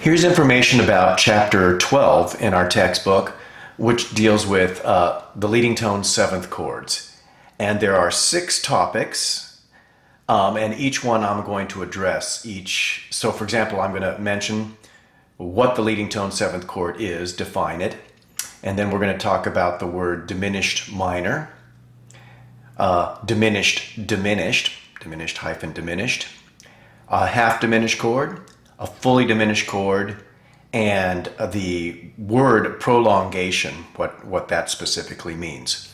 Here's information about chapter 12 in our textbook, which deals with the leading tone seventh chords. And there are 6 topics, and each one I'm going to address each. So for example, I'm going to mention what the leading tone seventh chord is, define it, and then we're going to talk about the word diminished minor, diminished, diminished hyphen diminished, a half diminished chord, a fully diminished chord, and the word prolongation, what that specifically means.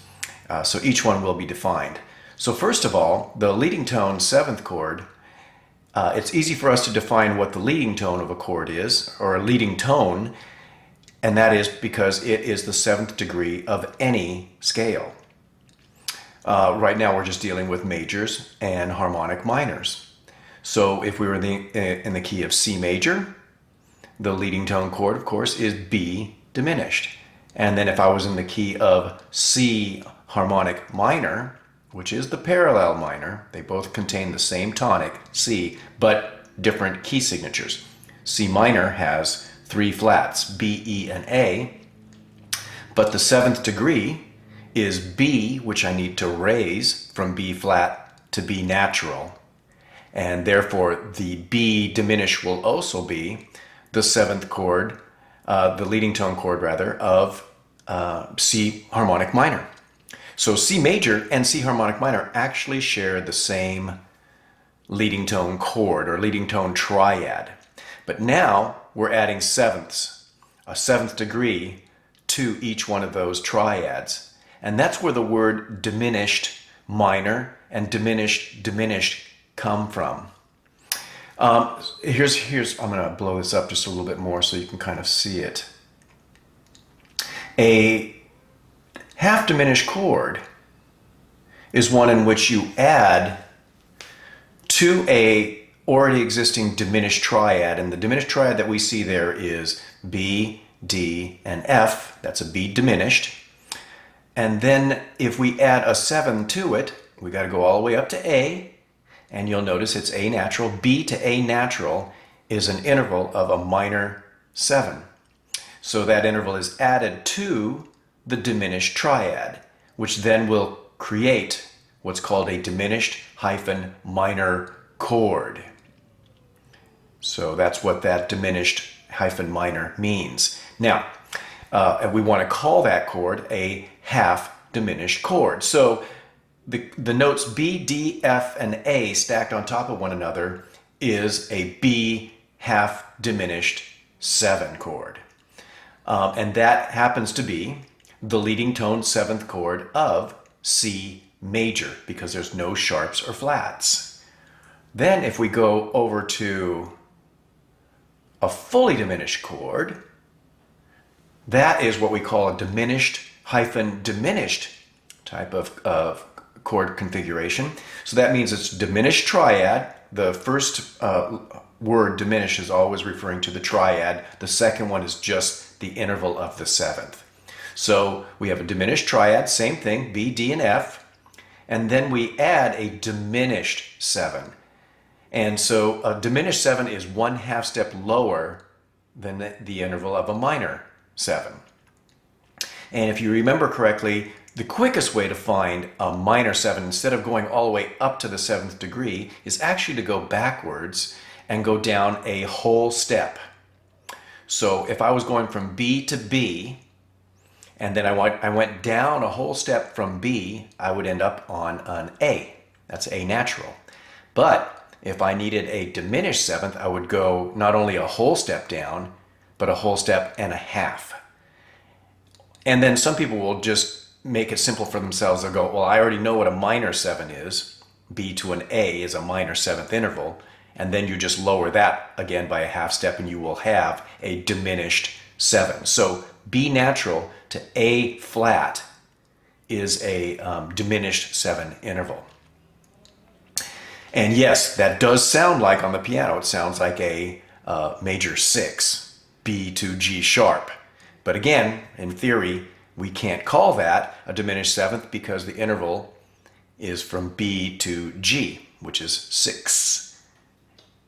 So each one will be defined. So first of all, the leading tone seventh chord, it's easy for us to define what the leading tone of a chord is, or a leading tone, and that is because it is the 7th degree of any scale. Right now we're just dealing with majors and harmonic minors. So if we were in the key of C major, the leading tone chord, of course, is B diminished. And then if I was in the key of C harmonic minor, which is the parallel minor, they both contain the same tonic, C, but different key signatures. C minor has 3 flats, B, E, and A, but the 7th degree is B, which I need to raise from B flat to B natural. And therefore the B diminished will also be the 7th chord, the leading tone chord rather, of C harmonic minor. So C major and C harmonic minor actually share the same leading tone chord or leading tone triad. But now we're adding sevenths, a 7th degree to each one of those triads. And that's where the word diminished minor and diminished diminished come from. Here's I'm going to blow this up just a little bit more so you can kind of see it. A half diminished chord is one in which you add to a already existing diminished triad, and the diminished triad that we see there is B, D, and F. That's a B diminished. And then if we add a 7 to it, we got to go all the way up to A. And you'll notice it's A natural. B to A natural is an interval of a minor 7. So that interval is added to the diminished triad, which then will create what's called a diminished hyphen minor chord. So that's what that diminished hyphen minor means. Now, we want to call that chord a half diminished chord. So the notes B, D, F, and A stacked on top of one another is a B half diminished 7 chord. And that happens to be the leading tone 7th chord of C major because there's no sharps or flats. Then if we go over to a fully diminished chord, that is what we call a diminished hyphen diminished type of chord configuration. So that means it's diminished triad. The first word diminished is always referring to the triad. The second one is just the interval of the 7th. So we have a diminished triad, same thing, B, D, and F. And then we add a diminished 7. And so a diminished 7 is 1/2 step lower than the interval of a minor 7. And if you remember correctly, the quickest way to find a minor 7, instead of going all the way up to the 7th degree, is actually to go backwards and go down a whole step. So if I was going from B to B, and then I went down a whole step from B, I would end up on an A. That's A natural. But if I needed a diminished 7th, I would go not only a whole step down, but a whole step and a half. And then some people will just make it simple for themselves. They'll go, well, I already know what a minor 7 is. B to an A is a minor 7th interval. And then you just lower that again by a half step and you will have a diminished 7. So B natural to A flat is a diminished 7 interval. And yes, that does sound like on the piano, it sounds like a major 6, B to G sharp. But again, in theory, we can't call that a diminished 7th because the interval is from B to G, which is 6.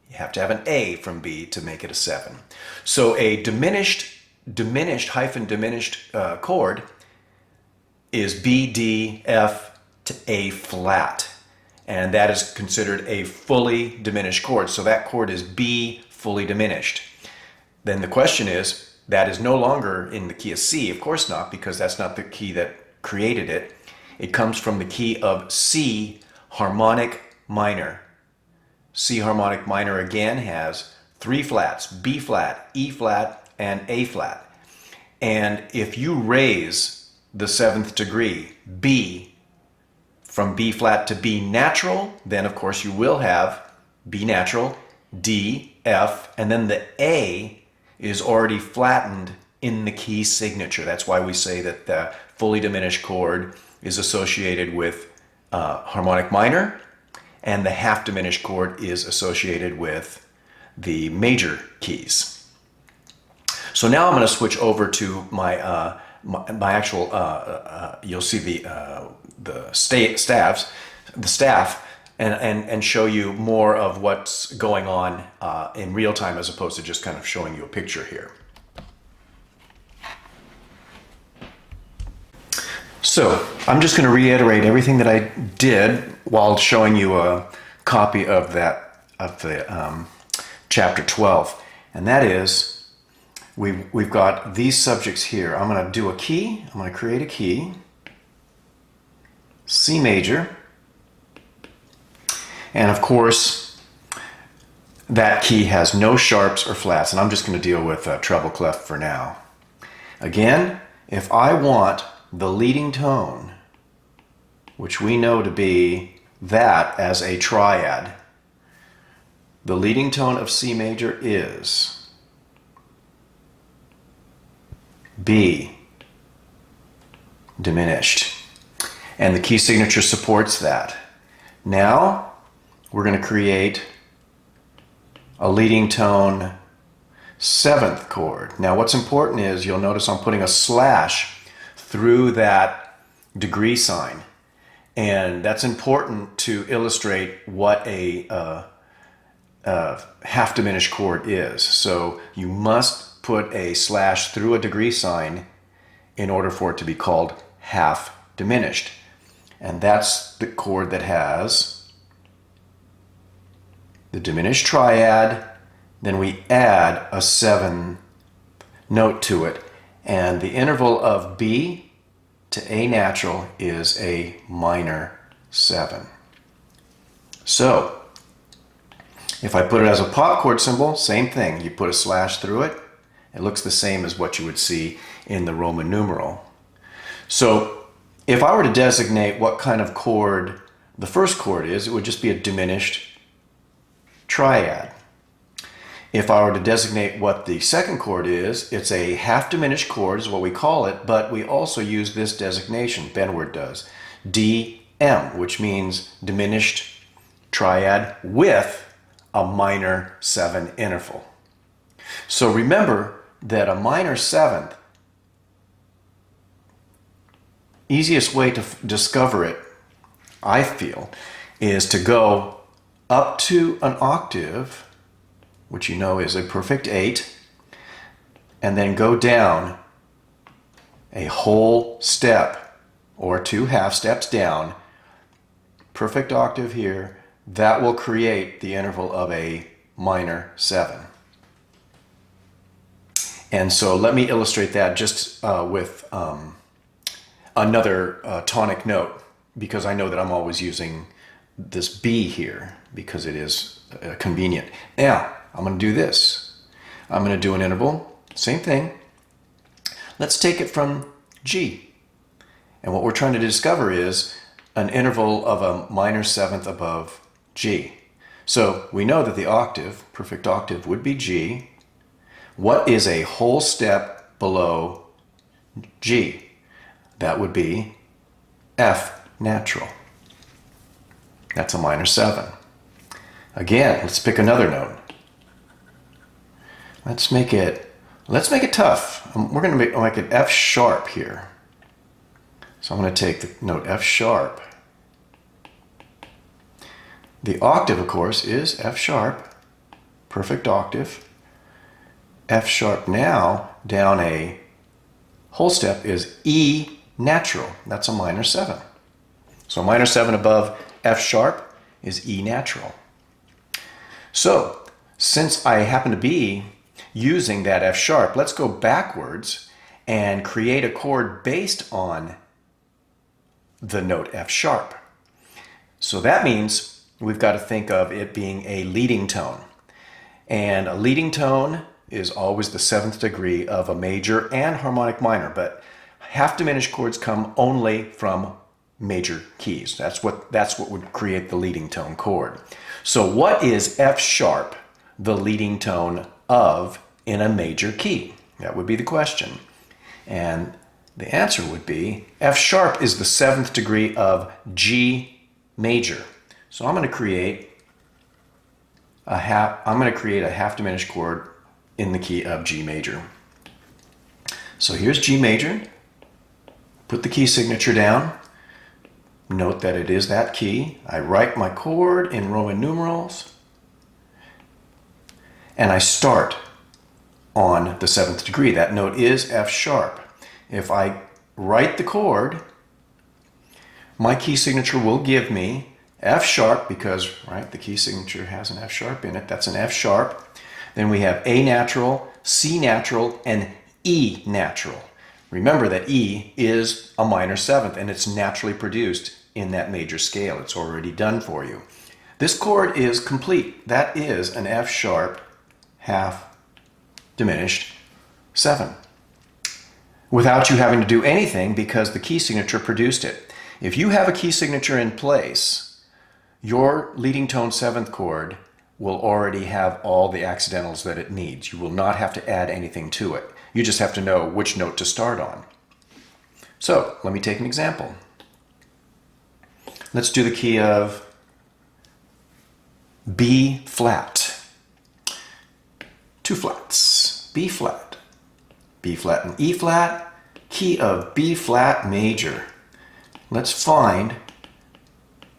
You have to have an A from B to make it a 7. So a diminished chord is B, D, F to A flat. And that is considered a fully diminished chord. So that chord is B fully diminished. Then the question is, that is no longer in the key of C. Of course not, because that's not the key that created it. It comes from the key of C harmonic minor. C harmonic minor again has 3 flats, B flat, E flat, and A flat. And if you raise the 7th degree, B, from B flat to B natural, then of course you will have B natural, D, F, and then the A is already flattened in the key signature. That's why we say that the fully diminished chord is associated with harmonic minor, and the half diminished chord is associated with the major keys. So now I'm going to switch over to my my actual. You'll see the staff, and show you more of what's going on in real time, as opposed to just kind of showing you a picture here. So I'm just going to reiterate everything that I did while showing you a copy of the chapter 12, and that is we've got these subjects here. I'm going to do a key. I'm going to create a key, C major, and of course that key has no sharps or flats, and I'm just going to deal with treble clef for now. Again, if I want the leading tone, which we know to be that as a triad, the leading tone of C major is B diminished, and the key signature supports that. Now we're going to create a leading tone 7th chord. Now what's important is, you'll notice I'm putting a slash through that degree sign, and that's important to illustrate what a half diminished chord is. So you must put a slash through a degree sign in order for it to be called half diminished, and that's the chord that has the diminished triad. Then we add a 7 note to it, and the interval of B to A natural is a minor 7. So if I put it as a pop chord symbol, same thing. You put a slash through it. It looks the same as what you would see in the Roman numeral. So if I were to designate what kind of chord the first chord is, it would just be a diminished triad. If I were to designate what the second chord is, it's a half diminished chord is what we call it, but we also use this designation, Benward does, DM, which means diminished triad with a minor 7 interval. So remember that a minor 7th, easiest way to discover it, I feel, is to go up to an octave, which you know is a perfect 8, and then go down a whole step or 2 half steps down, perfect octave here. That will create the interval of a minor 7. And so let me illustrate that just with another tonic note, because I know that I'm always using this B here because it is convenient. Now, I'm going to do this. I'm going to do an interval, same thing. Let's take it from G. And what we're trying to discover is an interval of a minor 7th above G. So we know that the octave, perfect octave, would be G. What is a whole step below G? That would be F natural. That's a minor 7. Again, let's pick another note. Let's make it tough. We're going to make it F sharp here. So I'm going to take the note F sharp. The octave, of course, is F sharp. perfect octave. F sharp now down a whole step is E natural. That's a minor 7. So a minor 7 above F sharp is E natural. So since I happen to be using that F sharp, let's go backwards and create a chord based on the note F sharp. So that means we've got to think of it being a leading tone. And a leading tone is always the 7th degree of a major and harmonic minor, but half diminished chords come only from major keys. That's what would create the leading tone chord. So what is F sharp the leading tone of in a major key? That would be the question. And the answer would be F sharp is the 7th degree of G major. So I'm going to create a half diminished chord in the key of G major. So here's G major. Put the key signature down. Note that it is that key. I write my chord in Roman numerals. And I start on the 7th degree. That note is F sharp. If I write the chord, my key signature will give me F sharp because, right, the key signature has an F sharp in it. That's an F sharp. Then we have A natural, C natural, and E natural. Remember that E is a minor 7th and it's naturally produced in that major scale. It's already done for you. This chord is complete. That is an F sharp half diminished 7. Without you having to do anything because the key signature produced it. If you have a key signature in place, your leading tone 7th chord will already have all the accidentals that it needs. You will not have to add anything to it. You just have to know which note to start on. So let me take an example. Let's do the key of B flat. 2 flats. B flat. B flat and E flat. Key of B flat major. Let's find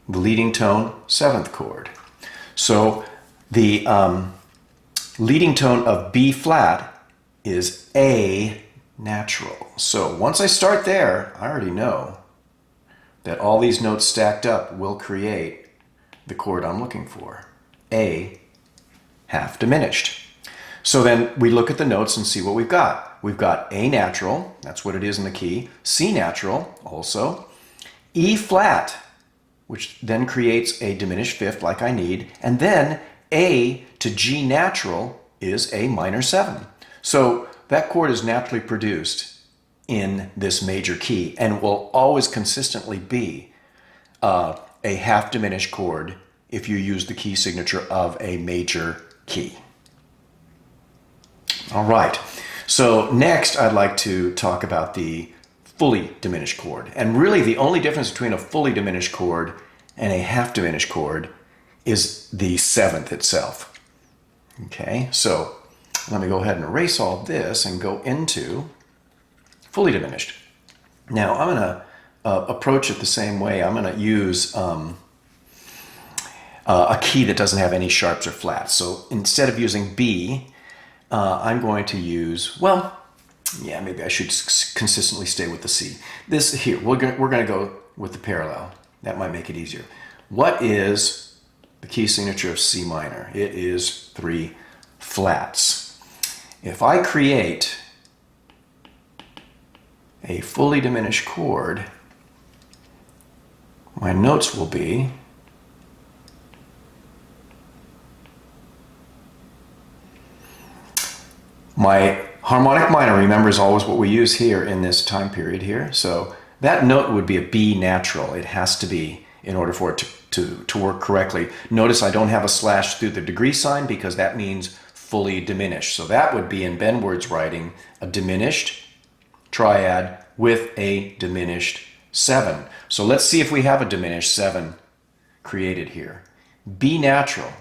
the leading tone 7th chord. So the leading tone of B flat is A natural. So once I start there, I already know that all these notes stacked up will create the chord I'm looking for, A half diminished. So then we look at the notes and see what we've got. We've got A natural, that's what it is in the key, C natural also, E flat, which then creates a diminished 5th like I need, and then A to G natural is a minor 7. So that chord is naturally produced in this major key and will always consistently be a half diminished chord if you use the key signature of a major key. All right, so next I'd like to talk about the fully diminished chord. And really the only difference between a fully diminished chord and a half diminished chord is the 7th itself. Okay, so let me go ahead and erase all this and go into fully diminished. Now I'm going to approach it the same way. I'm going to use a key that doesn't have any sharps or flats. So instead of using B, I'm going to use, well, yeah, maybe I should consistently stay with the C. This here, we're going to go with the parallel. That might make it easier. What is the key signature of C minor? It is 3 flats. If I create a fully diminished chord, my notes will be my harmonic minor, remember, is always what we use here in this time period here. So that note would be a B natural. It has to be in order for it to work correctly. Notice I don't have a slash through the degree sign because that means fully diminished. So that would be in Benward's writing a diminished triad with a diminished 7. So let's see if we have a diminished 7 created here. B natural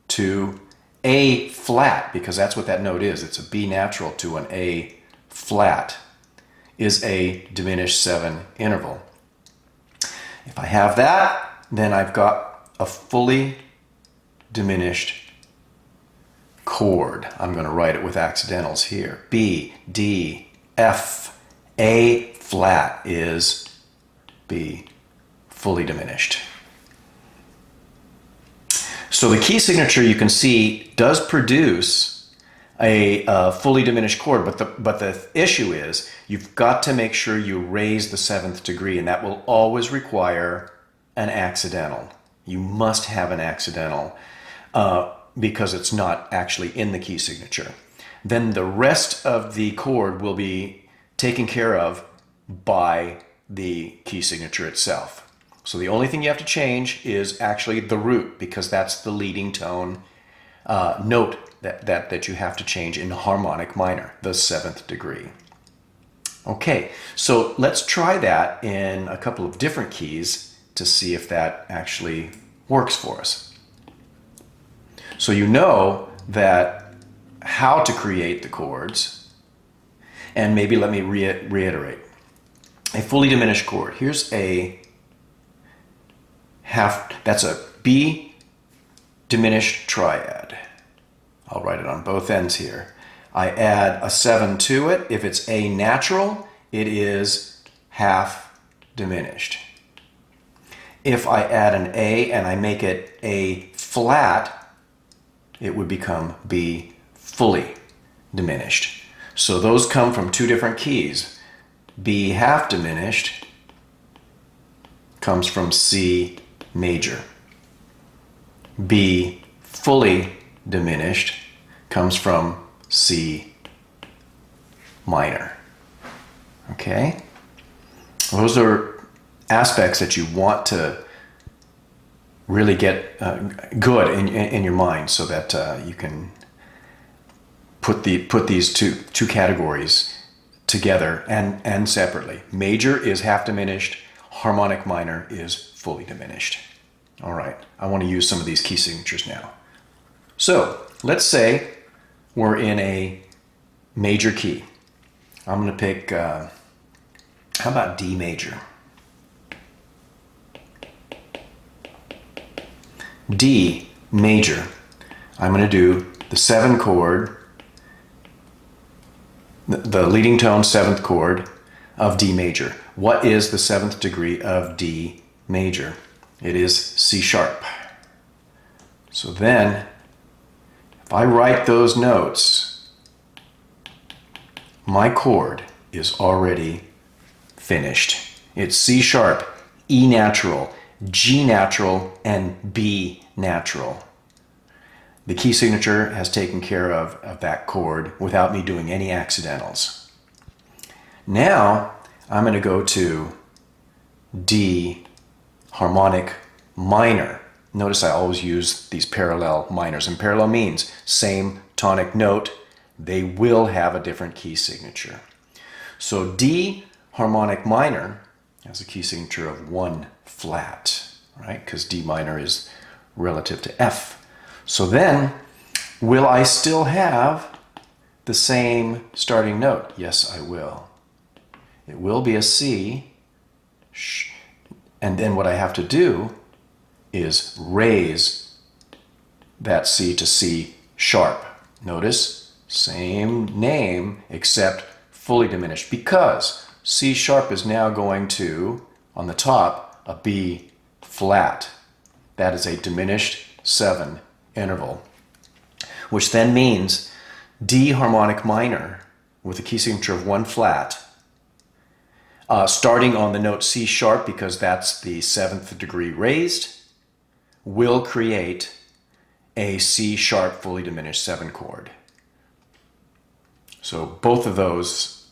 to A flat, because that's what that note is. It's a B natural to an A flat, is a diminished 7 interval. If I have that, then I've got a fully diminished chord. I'm going to write it with accidentals here. B, D, F, A flat is B, fully diminished. So the key signature, you can see, does produce a fully diminished chord, but the issue is you've got to make sure you raise the 7th degree, and that will always require an accidental. You must have an accidental because it's not actually in the key signature. Then the rest of the chord will be taken care of by the key signature itself. So the only thing you have to change is actually the root, because that's the leading tone note that you have to change in harmonic minor, the 7th degree. Okay, so let's try that in a couple of different keys to see if that actually works for us. So you know that how to create the chords, and maybe let me reiterate. A fully diminished chord. Here's a that's a B diminished triad. I'll write it on both ends here. I add a 7 to it. If it's A natural, it is half diminished. If I add an A and I make it A flat, it would become B fully diminished. So those come from two different keys. B half diminished comes from C major. B fully diminished comes from C minor. Okay? Those are aspects that you want to really get good in your mind, so that you can put these two categories together and separately. Major is half diminished, harmonic minor is fully diminished. All right, I want to use some of these key signatures now. So let's say we're in a major key. I'm going to pick, how about D major? D major. I'm going to do the 7 chord, the leading tone 7th chord of D major. What is the 7th degree of D major? It is C sharp. So then, if I write those notes, my chord is already finished. It's C sharp, E natural, G natural, and B natural. The key signature has taken care of that chord without me doing any accidentals. Now, I'm going to go to D harmonic minor. Notice I always use these parallel minors, and parallel means same tonic note. They will have a different key signature. So D harmonic minor has a key signature of 1 flat, right? Because D minor is relative to F. So then, will I still have the same starting note? Yes, I will. It will be a C, and then what I have to do is raise that C to C sharp. Notice, same name except fully diminished, because C sharp is now going to, on the top, a B flat. That is a diminished 7 interval, which then means D harmonic minor with a key signature of 1 flat, starting on the note C sharp, because that's the 7th degree raised, will create a C sharp fully diminished 7 chord. So both of those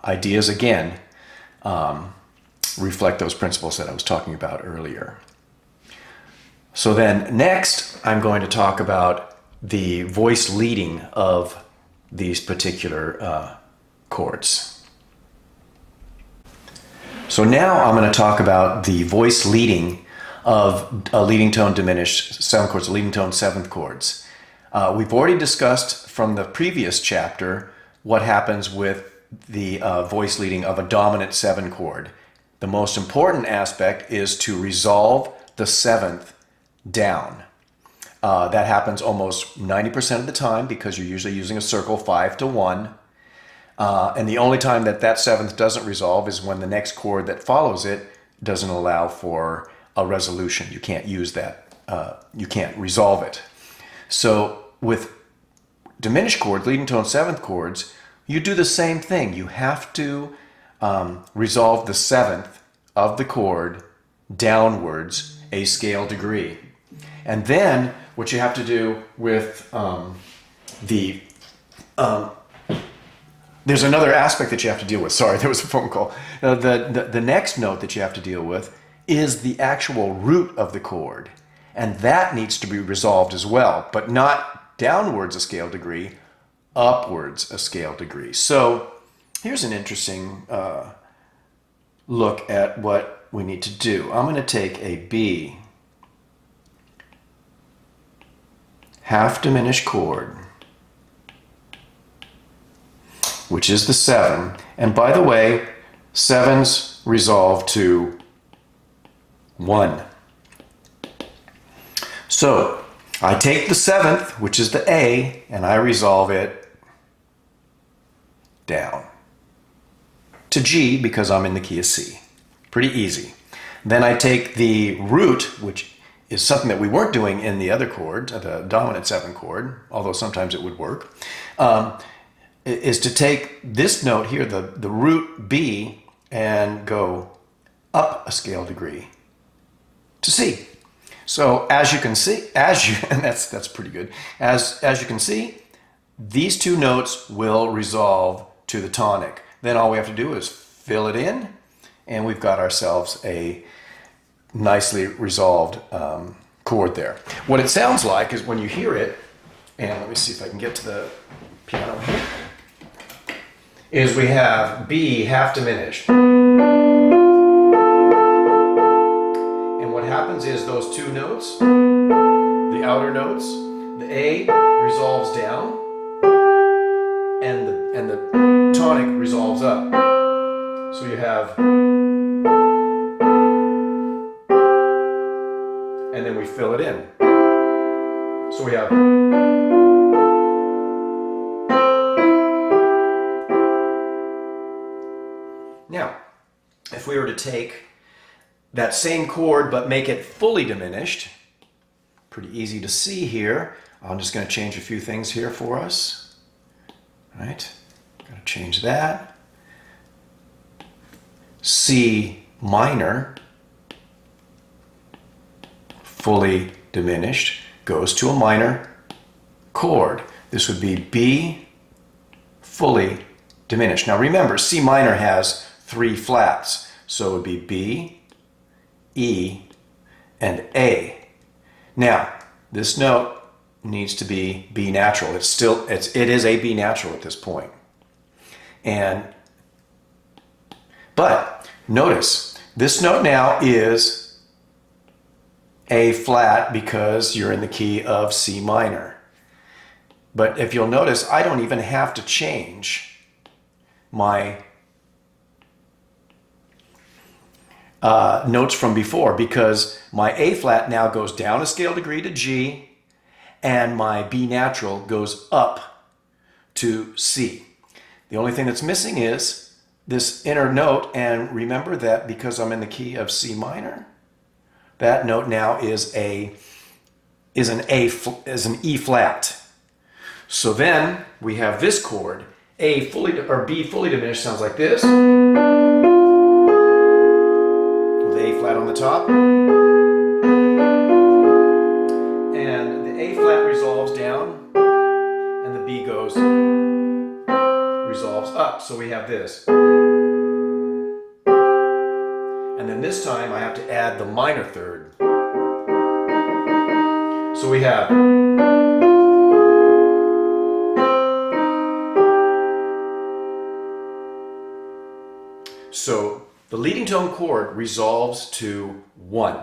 ideas again reflect those principles that I was talking about earlier. So then next I'm going to talk about the voice leading of these particular chords. So now I'm going to talk about the voice leading of a leading tone diminished 7 chords, leading tone 7th chords. We've already discussed from the previous chapter what happens with the voice leading of a dominant 7 chord. The most important aspect is to resolve the 7th down. That happens almost 90% of the time because you're usually using a circle 5 to 1. And the only time that that seventh doesn't resolve is when the next chord that follows it doesn't allow for a resolution. You can't use that. You can't resolve it. So with diminished chords, leading tone seventh chords, you do the same thing. You have to resolve the seventh of the chord downwards a scale degree. And then what you have to do with there's another aspect that you have to deal with. Sorry, there was a phone call. The next note that you have to deal with is the actual root of the chord. And that needs to be resolved as well, but not downwards a scale degree, upwards a scale degree. So here's an interesting look at what we need to do. I'm going to take a B, half diminished chord, which is the 7. And by the way, 7s resolve to 1. So I take the 7th, which is the A, and I resolve it down to G because I'm in the key of C. Pretty easy. Then I take the root, which is something that we weren't doing in the other chord, the dominant 7 chord, although sometimes it would work, is to take this note here, the root B, and go up a scale degree to C. So as you can see, and that's pretty good. As you can see, these two notes will resolve to the tonic. Then all we have to do is fill it in, and we've got ourselves a nicely resolved chord there. What it sounds like is when you hear it, and let me see if I can get to the piano here, is we have B half diminished. And what happens is those two notes, the outer notes, the A resolves down, and the tonic resolves up. So you have, and then we fill it in. So we have, now, if we were to take that same chord but make it fully diminished, pretty easy to see here. I'm just going to change a few things here for us. All right, got to change that. C minor, fully diminished, goes to a minor chord. This would be B fully diminished. Now remember, C minor has 3 flats, so it would be B, E, and A. Now, this note needs to be B natural. It is a B natural at this point. But notice, this note now is A flat because you're in the key of C minor. But if you'll notice, I don't even have to change my notes from before because my A flat now goes down a scale degree to G and my B natural goes up to C. The only thing that's missing is this inner note, and remember that because I'm in the key of C minor, that note now is an E flat. So then we have this chord, B fully diminished sounds like this, with A flat on the top, and the A flat resolves down, and the B resolves up. So we have this. And then this time I have to add the minor third. So we have, so the leading tone chord resolves to 1.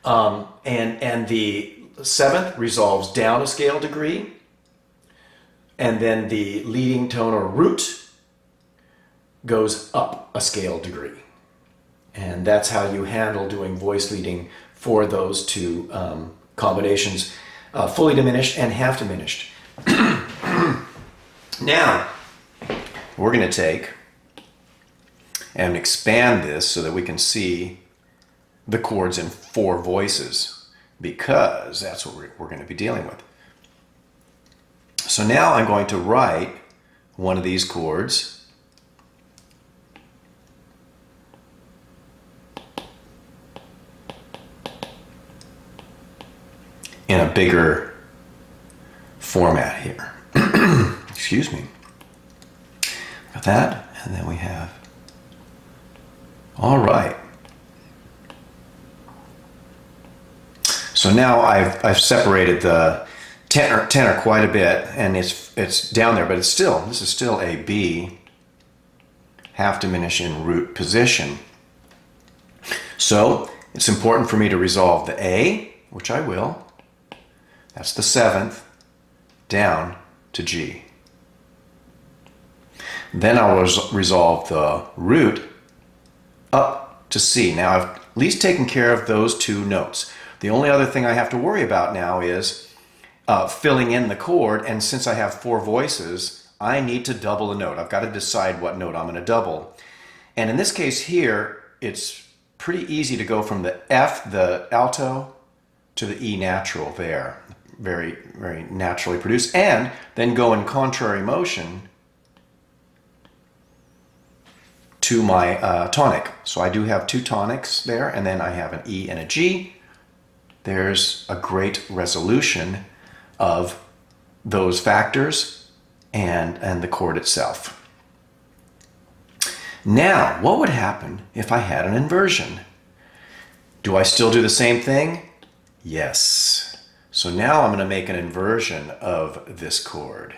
And the 7th resolves down a scale degree. And then the leading tone or root goes up a scale degree. And that's how you handle doing voice leading for those two combinations, fully diminished and half diminished. Now, we're going to take and expand this so that we can see the chords in 4 voices, because that's what we're going to be dealing with. So now I'm going to write one of these chords in a bigger format here. Excuse me. Got that, and then we have, all right. So now I've separated the tenor quite a bit, and it's down there, but this is still a B half diminished in root position. So it's important for me to resolve the A, which I will. That's the 7th, down to G. Then I'll resolve the root up to C. Now I've at least taken care of those 2 notes. The only other thing I have to worry about now is filling in the chord, and since I have 4 voices, I need to double a note. I've got to decide what note I'm going to double. And in this case here, it's pretty easy to go from the F, the alto, to the E natural there. Very, very naturally produced. And then go in contrary motion to my tonic. So I do have 2 tonics there, and then I have an E and a G. There's a great resolution of those factors and the chord itself. Now, what would happen if I had an inversion? Do I still do the same thing? Yes. So now I'm going to make an inversion of this chord.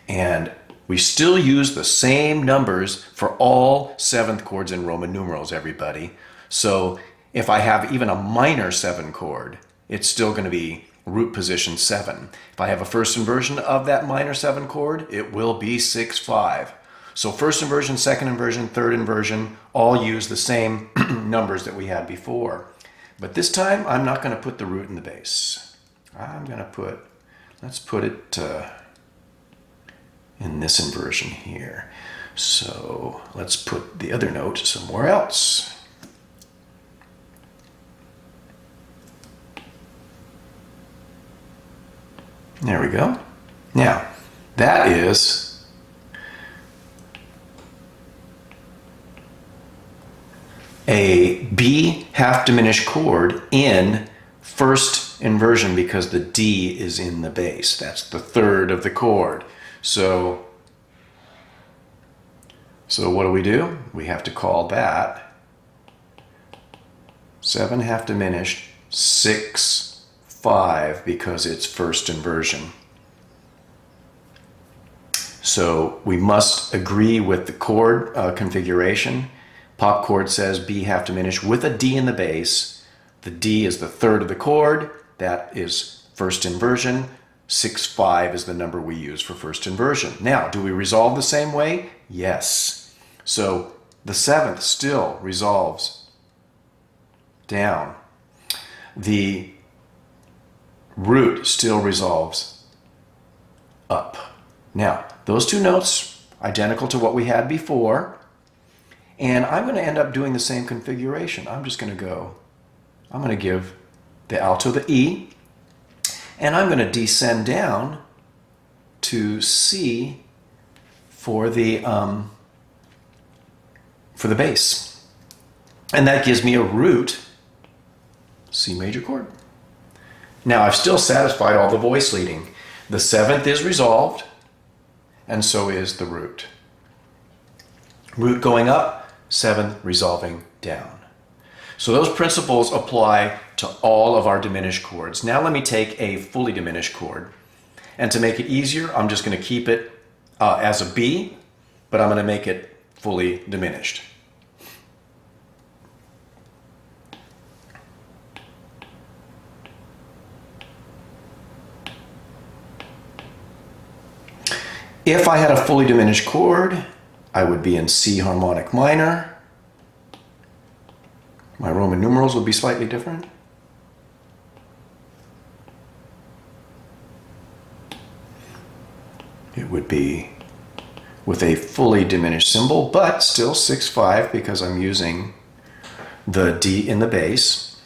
And we still use the same numbers for all 7th chords in Roman numerals, everybody. So if I have even a minor 7 chord, it's still going to be root position 7. If I have a first inversion of that minor 7 chord, it will be 6-5. So first inversion, second inversion, third inversion, all use the same numbers that we had before. But this time, I'm not going to put the root in the bass. I'm going to let's put it in this inversion here. So let's put the other note somewhere else. There we go. Now, that is a B half diminished chord in first inversion because the D is in the bass. That's the 3rd of the chord. So what do? We have to call that 7 half diminished 6-5 because it's first inversion. So we must agree with the chord configuration. Pop chord says B half diminished with a D in the bass. The D is the 3rd of the chord. That is first inversion. 6-5 is the number we use for first inversion. Now, do we resolve the same way? Yes. So the 7th still resolves down. The root still resolves up. Now, those 2 notes, identical to what we had before, and I'm going to end up doing the same configuration. I'm going to give the alto the E, and I'm going to descend down to C for the bass. And that gives me a root C major chord. Now I've still satisfied all the voice leading. The 7th is resolved, and so is the root. Root going up, 7th resolving down. So those principles apply to all of our diminished chords. Now let me take a fully diminished chord. And to make it easier, I'm just going to keep it as a B, but I'm going to make it fully diminished. If I had a fully diminished chord, I would be in C harmonic minor. My Roman numerals would be slightly different. it would be with a fully diminished symbol, but still 6/5 because I'm using the D in the bass.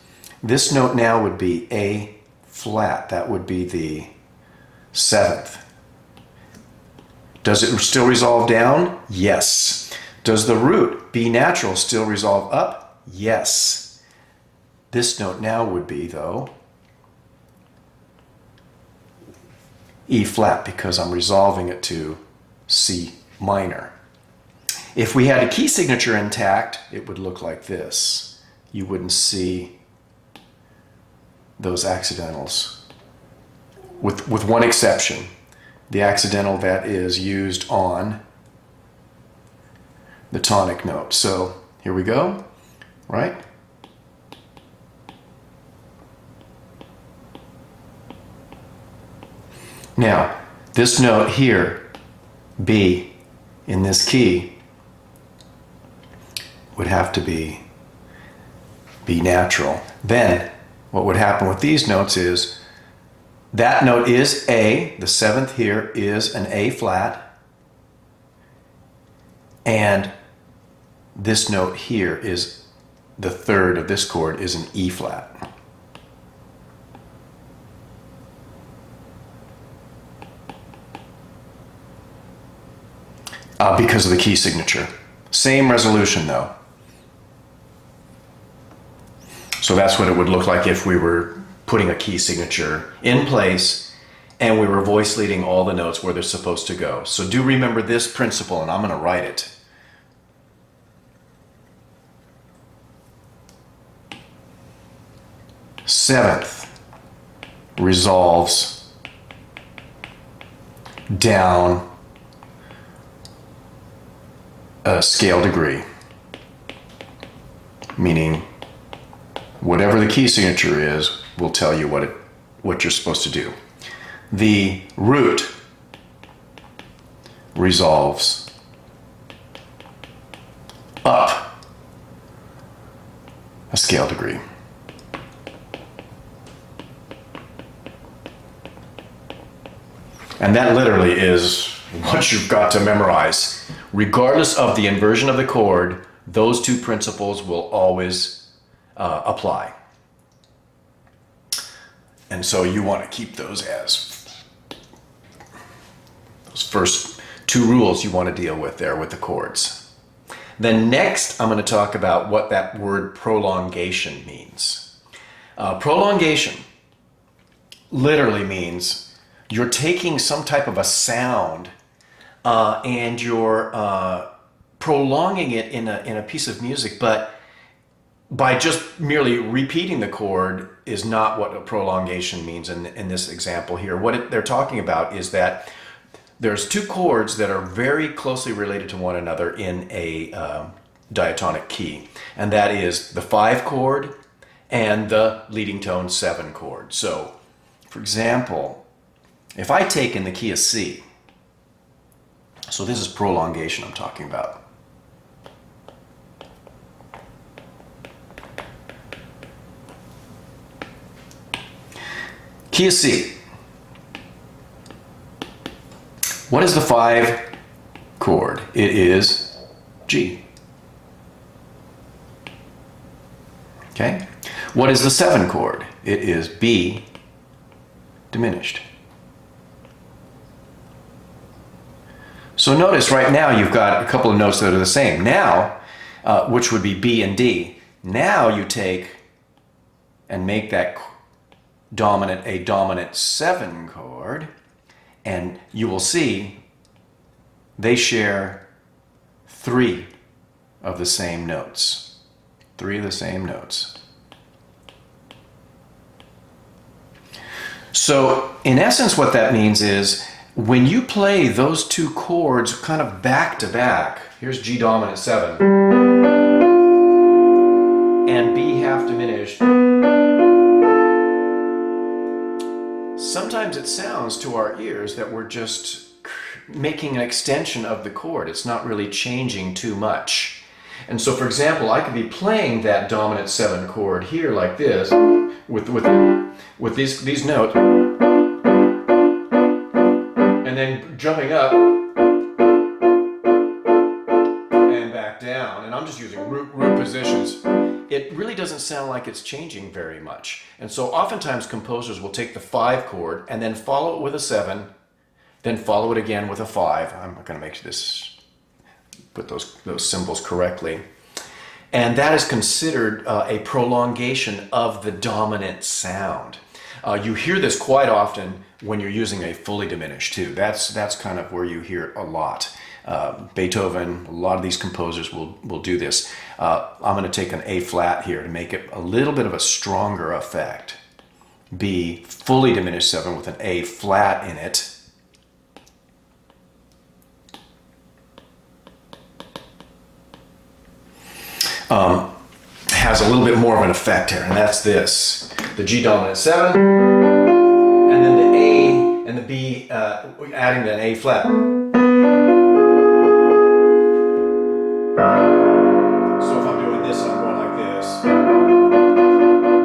This note now would be A flat. That would be the 7th. Does it still resolve down? Yes. Does the root B natural still resolve up? Yes. This note now would be, though, E flat because I'm resolving it to C minor. If we had a key signature intact, it would look like this. You wouldn't see those accidentals, with one exception, the accidental that is used on the tonic note. So here we go, right? Now, this note here, B, in this key, would have to be B natural. Then, what would happen with these notes is, that note is A, the 7th here is an A flat, and this note here is the 3rd of this chord is an E flat. Because of the key signature. Same resolution though. So that's what it would look like if we were putting a key signature in place and we were voice leading all the notes where they're supposed to go. So do remember this principle, and I'm going to write it. Seventh resolves down a scale degree, meaning whatever the key signature is will tell you what you're supposed to do. The root resolves up a scale degree. And that literally is what you've got to memorize. Regardless of the inversion of the chord, those two principles will always apply. And so you want to keep those as those first two rules you want to deal with there with the chords. Then next, I'm going to talk about what that word prolongation means. Prolongation literally means you're taking some type of a sound and you're prolonging it in a piece of music, but by just merely repeating the chord is not what a prolongation means in this example here. What they're talking about is that there's two chords that are very closely related to one another in a diatonic key, and that is the 5 chord and the leading tone 7 chord. So, for example, if I take in the key of C, so this is prolongation I'm talking about. Key of C. What is the 5 chord? It is G. Okay? What is the 7 chord? It is B diminished. So notice right now you've got a couple of notes that are the same. Now, which would be B and D. Now you take and make that dominant a dominant 7 chord, and you will see they share 3 of the same notes. 3 of the same notes. So in essence what that means is when you play those two chords kind of back to back, here's G dominant 7 and B half diminished, sometimes it sounds to our ears that we're just making an extension of the chord. It's not really changing too much. And so, for example, I could be playing that dominant 7 chord here like this with these notes, and and then jumping up and back down. And I'm just using root positions. It really doesn't sound like it's changing very much. And so oftentimes composers will take the 5 chord and then follow it with a 7, then follow it again with a 5. I'm going to make this, put those symbols correctly. And that is considered a prolongation of the dominant sound. You hear this quite often when you're using a fully diminished too. That's kind of where you hear it a lot. Beethoven, a lot of these composers will do this. I'm going to take an A flat here to make it a little bit of a stronger effect. B fully diminished 7 with an A flat in it. Has a little bit more of an effect here, and that's this. The G dominant 7, and then the A and the B, adding an A flat. So if I'm doing this, I'm going like this.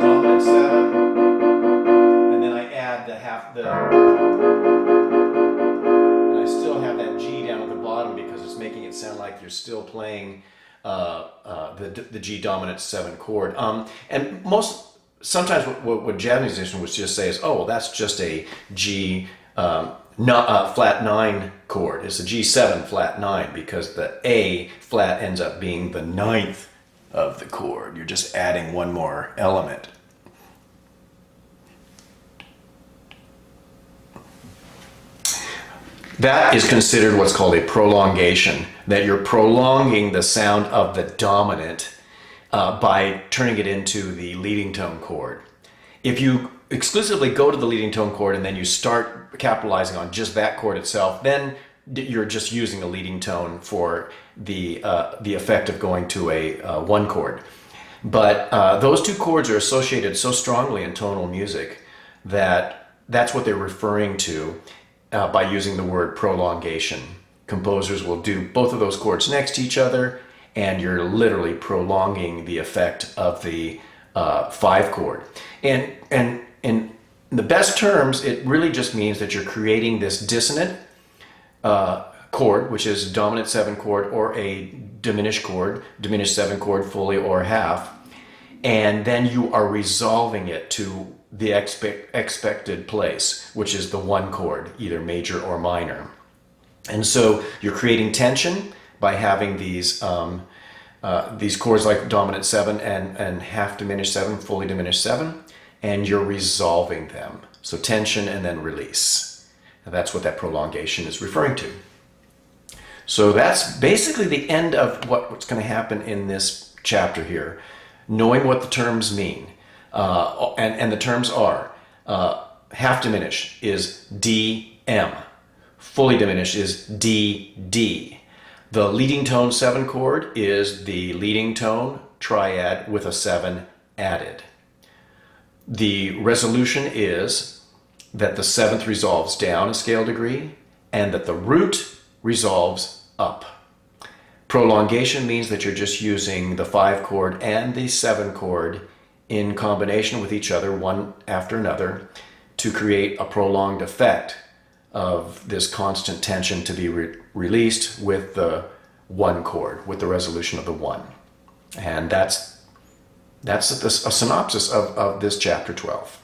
Dominant 7, and then I add the and I still have that G down at the bottom because it's making it sound like you're still playing the G dominant 7 chord. And sometimes what jazz musicians would just say is, oh, well, that's just a G flat 9 chord. It's a G7 flat 9 because the A flat ends up being the 9th of the chord. You're just adding one more element. That is considered what's called a prolongation, that you're prolonging the sound of the dominant by turning it into the leading tone chord. If you exclusively go to the leading tone chord and then you start capitalizing on just that chord itself, then you're just using a leading tone for the effect of going to a 1 chord. But those 2 chords are associated so strongly in tonal music that that's what they're referring to by using the word prolongation. Composers will do both of those chords next to each other, and you're literally prolonging the effect of the 5 chord. And in the best terms, it really just means that you're creating this dissonant chord, which is a dominant 7 chord or a diminished chord, diminished 7 chord fully or half, and then you are resolving it to the expected place, which is the 1 chord, either major or minor. And so you're creating tension by having these chords like dominant 7 and half diminished 7, fully diminished 7, and you're resolving them. So tension and then release. And that's what that prolongation is referring to. So that's basically the end of what's going to happen in this chapter here. Knowing what the terms mean. And the terms are half diminished is DM. Fully diminished is DD. The leading tone 7 chord is the leading tone triad with a 7 added. The resolution is that the 7th resolves down a scale degree and that the root resolves up. Prolongation means that you're just using the 5 chord and the 7 chord in combination with each other, one after another, to create a prolonged effect of this constant tension to be released with the 1 chord, with the resolution of the 1. And that's a synopsis of this chapter 12.